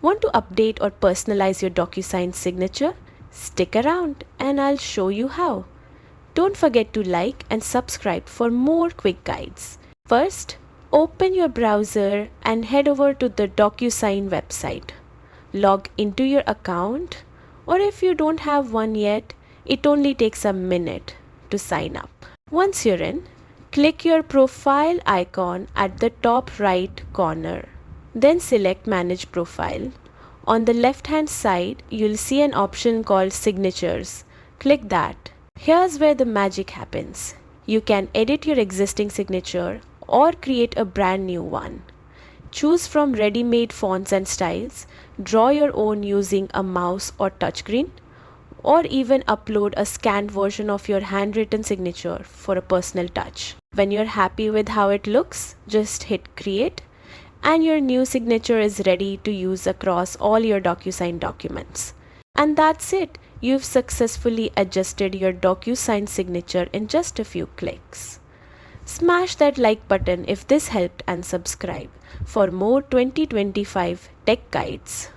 Want to update or personalize your DocuSign signature? Stick around and I'll show you how. Don't forget to like and subscribe for more quick guides. First, open your browser and head over to the DocuSign website. Log into your account, or if you don't have one yet, it only takes a minute to sign up. Once you're in, click your profile icon at the top right corner. Then select Manage Profile. On the left hand side, you'll see an option called Signatures. Click that. Here's where the magic happens. You can edit your existing signature or create a brand new one. Choose from ready-made fonts and styles, draw your own using a mouse or touchscreen, or even upload a scanned version of your handwritten signature for a personal touch. When you're happy with how it looks, just hit Create, and your new signature is ready to use across all your DocuSign documents. And that's it. You've successfully adjusted your DocuSign signature in just a few clicks. Smash that like button if this helped and subscribe for more 2025 tech guides.